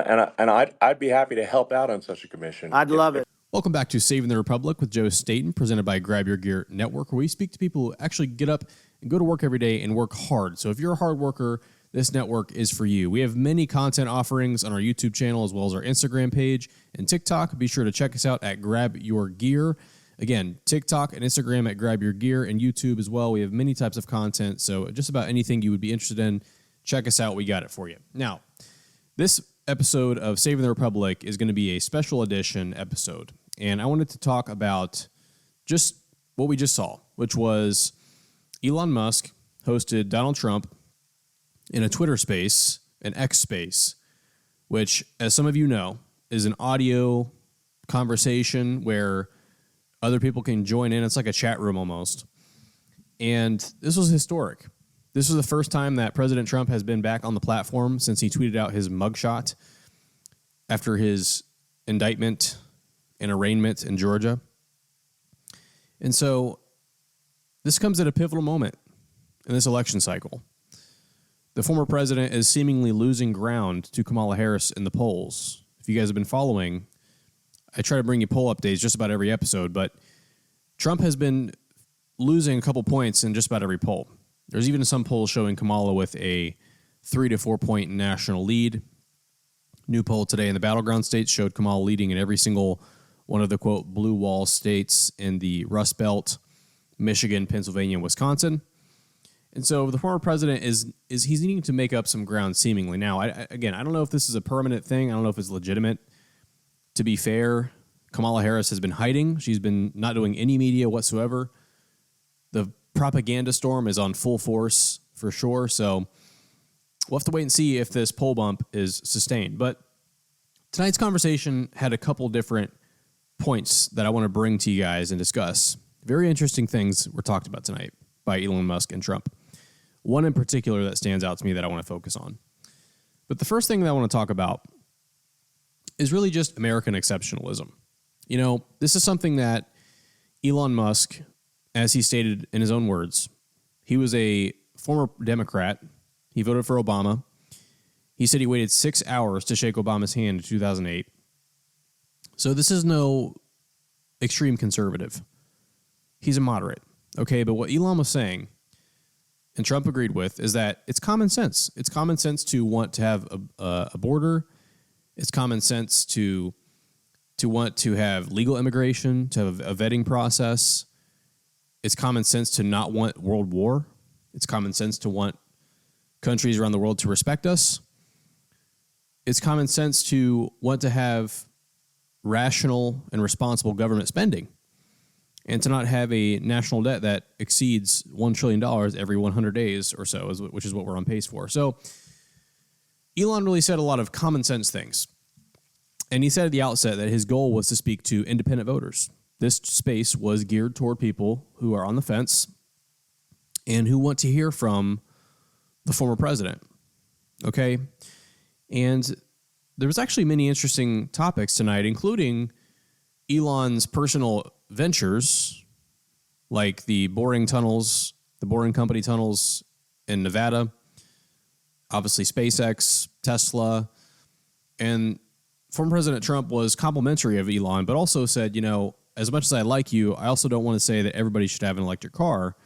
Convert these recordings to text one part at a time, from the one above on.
I'd be happy to help out on such a commission. I'd love it. Welcome back to Saving the Republic with Joe Staten, presented by Grab Your Gear Network, where we speak to people who actually get up and go to work every day and work hard. So if you're a hard worker, this network is for you. We have many content offerings on our YouTube channel as well as our Instagram page and TikTok. Be sure to check us out at Grab Your Gear. Again, TikTok and Instagram at Grab Your Gear, and YouTube as well. We have many types of content, so just about anything you would be interested in, check us out. We got it for you. Now, this episode of Saving the Republic is going to be a special edition episode, and I wanted to talk about just what we just saw, which was Elon Musk hosted Donald Trump in a Twitter space, an X space, which, as some of you know, is an audio conversation where other people can join in. It's like a chat room almost. And this was historic. This was the first time that President Trump has been back on the platform since he tweeted out his mugshot after his indictment and arraignment in Georgia. And so this comes at a pivotal moment in this election cycle. The former president is seemingly losing ground to Kamala Harris in the polls. If you guys have been following, I try to bring you poll updates just about every episode, but Trump has been losing a couple points in just about every poll. There's even some polls showing Kamala with a 3 to 4 point national lead. New poll today in the battleground states showed Kamala leading in every single one of the, quote, blue wall states in the Rust Belt, Michigan, Pennsylvania, and Wisconsin. And so the former president he's needing to make up some ground seemingly. Now, I don't know if this is a permanent thing. I don't know if it's legitimate. To be fair, Kamala Harris has been hiding. She's been not doing any media whatsoever. The propaganda storm is on full force for sure. So we'll have to wait and see if this poll bump is sustained. But tonight's conversation had a couple different points that I want to bring to you guys and discuss. Very interesting things were talked about tonight by Elon Musk and Trump. One in particular that stands out to me that I want to focus on. But the first thing that I want to talk about is really just American exceptionalism. You know, this is something that Elon Musk, as he stated in his own words, he was a former Democrat. He voted for Obama. He said he waited 6 hours to shake Obama's hand in 2008. So this is no extreme conservative. He's a moderate, okay? But what Elon was saying, and Trump agreed with, is that it's common sense. It's common sense to want to have a border. It's common sense to want to have legal immigration, to have a vetting process. It's common sense to not want world war. It's common sense to want countries around the world to respect us. It's common sense to want to have rational and responsible government spending and to not have a national debt that exceeds $1 trillion every 100 days or so, which is what we're on pace for. So Elon really said a lot of common sense things. And he said at the outset that his goal was to speak to independent voters. This space was geared toward people who are on the fence and who want to hear from the former president. Okay? And there was actually many interesting topics tonight, including Elon's personal ventures, like the boring company tunnels in Nevada, obviously SpaceX, Tesla, and former President Trump was complimentary of Elon, but also said, you know, as much as I like you, I also don't want to say that everybody should have an electric car.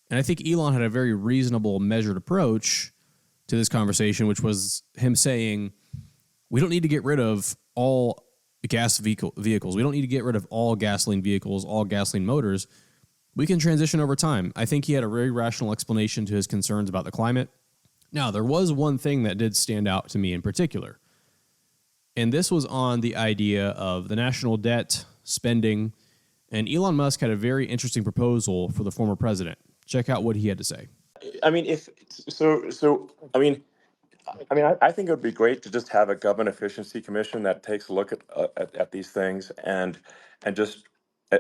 And I think Elon had a very reasonable, measured approach to this conversation, which was him saying, we don't need to get rid of all gas vehicles. We don't need to get rid of all gasoline vehicles, all gasoline motors. We can transition over time. I think he had a very rational explanation to his concerns about the climate. Now, there was one thing that did stand out to me in particular, and this was on the idea of the national debt, spending, and Elon Musk had a very interesting proposal for the former president. Check out what he had to say. I mean, I think it would be great to just have a government efficiency commission that takes a look at these things and just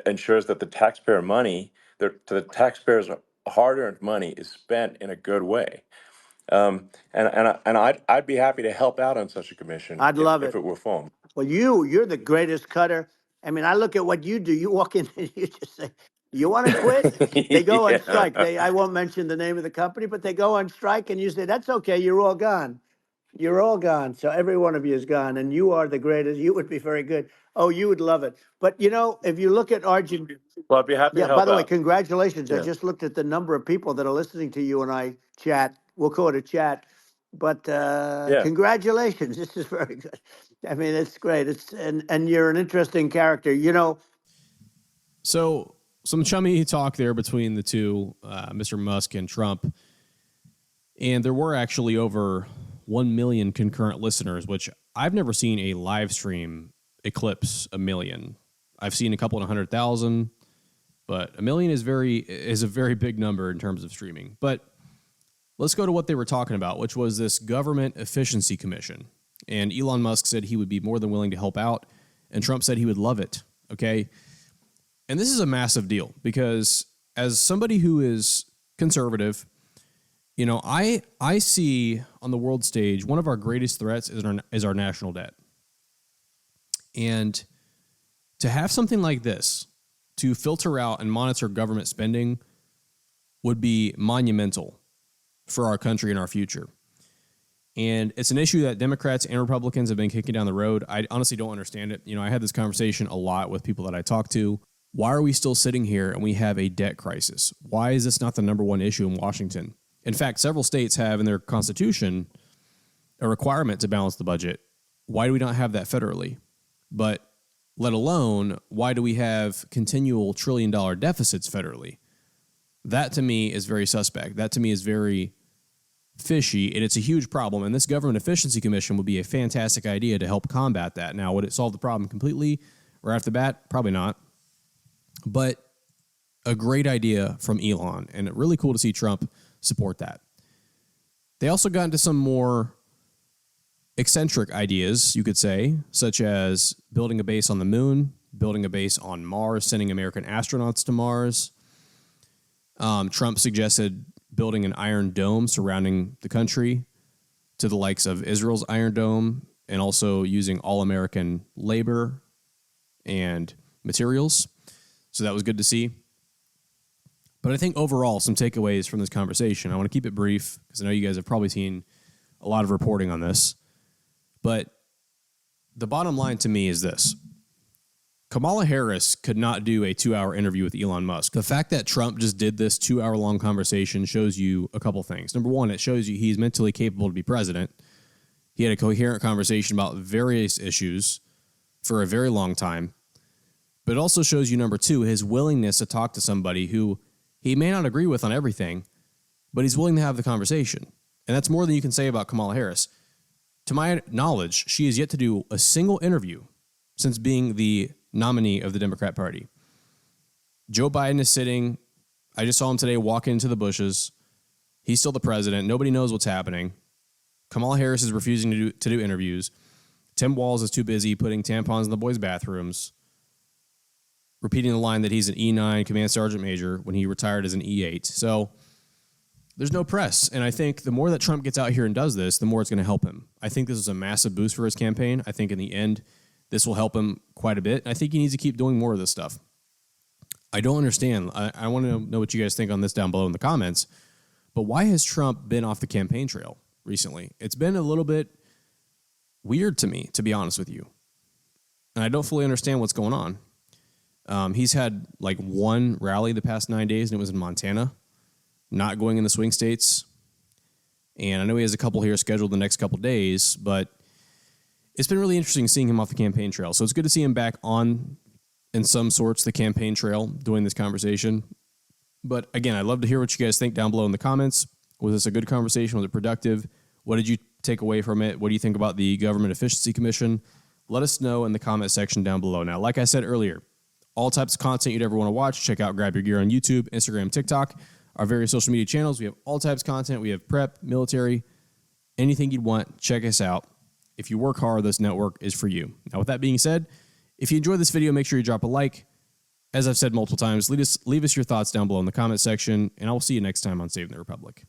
ensures that the taxpayer money, the taxpayers' hard-earned money, is spent in a good way. And I'd be happy to help out on such a commission. I'd love if it were formed. Well, you're the greatest cutter. I mean, I look at what you do. You walk in and you just say, you want to quit? They go on strike. I won't mention the name of the company, but they go on strike and you say, that's okay, you're all gone. You're all gone. So every one of you is gone, and you are the greatest. You would be very good. Oh, you would love it. But you know, if you look at Argentina, Well, I'd be happy to yeah, by help the way, out. congratulations. I Yeah. just looked at the number of people that are listening to you and I chat. We'll call it a chat. But Yeah. congratulations. This is very good. I mean, it's great. It's and you're an interesting character. You know, So some chummy talk there between the two, Mr. Musk and Trump. And there were actually over 1 million concurrent listeners, which I've never seen a live stream eclipse a million. I've seen a couple of 100,000, but a million is a very big number in terms of streaming. But let's go to what they were talking about, which was this government efficiency commission. And Elon Musk said he would be more than willing to help out, and Trump said he would love it. Okay. And this is a massive deal because as somebody who is conservative, you know, I see on the world stage, one of our greatest threats is our national debt. And to have something like this, to filter out and monitor government spending, would be monumental for our country and our future. And it's an issue that Democrats and Republicans have been kicking down the road. I honestly don't understand it. You know, I had this conversation a lot with people that I talk to. Why are we still sitting here and we have a debt crisis? Why is this not the number one issue in Washington? In fact, several states have in their constitution a requirement to balance the budget. Why do we not have that federally? But let alone, why do we have continual trillion-dollar deficits federally? That to me is very suspect. That to me is very fishy, and it's a huge problem. And this Government Efficiency Commission would be a fantastic idea to help combat that. Now, would it solve the problem completely right off the bat? Probably not. But a great idea from Elon, and really cool to see Trump support that. They also got into some more eccentric ideas, you could say, such as building a base on the moon, building a base on Mars, sending American astronauts to Mars. Trump suggested building an iron dome surrounding the country to the likes of Israel's Iron Dome, and also using all-American labor and materials. So that was good to see. But I think overall, some takeaways from this conversation. I want to keep it brief because I know you guys have probably seen a lot of reporting on this. But the bottom line to me is this. Kamala Harris could not do a 2-hour interview with Elon Musk. The fact that Trump just did this 2-hour-long conversation shows you a couple things. Number one, it shows you he's mentally capable to be president. He had a coherent conversation about various issues for a very long time. But it also shows you, number two, his willingness to talk to somebody who he may not agree with on everything, but he's willing to have the conversation. And that's more than you can say about Kamala Harris. To my knowledge, she has yet to do a single interview since being the nominee of the Democrat Party. Joe Biden is sitting. I just saw him today walk into the bushes. He's still the president. Nobody knows what's happening. Kamala Harris is refusing to do interviews. Tim Walz is too busy putting tampons in the boys' bathrooms, repeating the line that he's an E9 command sergeant major when he retired as an E8. So there's no press. And I think the more that Trump gets out here and does this, the more it's going to help him. I think this is a massive boost for his campaign. I think in the end, this will help him quite a bit. I think he needs to keep doing more of this stuff. I don't understand. I want to know what you guys think on this down below in the comments. But why has Trump been off the campaign trail recently? It's been a little bit weird to me, to be honest with you. And I don't fully understand what's going on. He's had like one rally the past 9 days, and it was in Montana, not going in the swing states. And I know he has a couple here scheduled the next couple days, but it's been really interesting seeing him off the campaign trail. So it's good to see him back on, in some sorts, the campaign trail doing this conversation. But again, I'd love to hear what you guys think down below in the comments. Was this a good conversation? Was it productive? What did you take away from it? What do you think about the Government Efficiency Commission? Let us know in the comment section down below. Now, like I said earlier, all types of content you'd ever want to watch, check out Grab Your Gear on YouTube, Instagram, TikTok, our various social media channels. We have all types of content. We have prep, military, anything you'd want, check us out. If you work hard, this network is for you. Now, with that being said, if you enjoyed this video, make sure you drop a like. As I've said multiple times, leave us your thoughts down below in the comment section, and I will see you next time on Saving the Republic.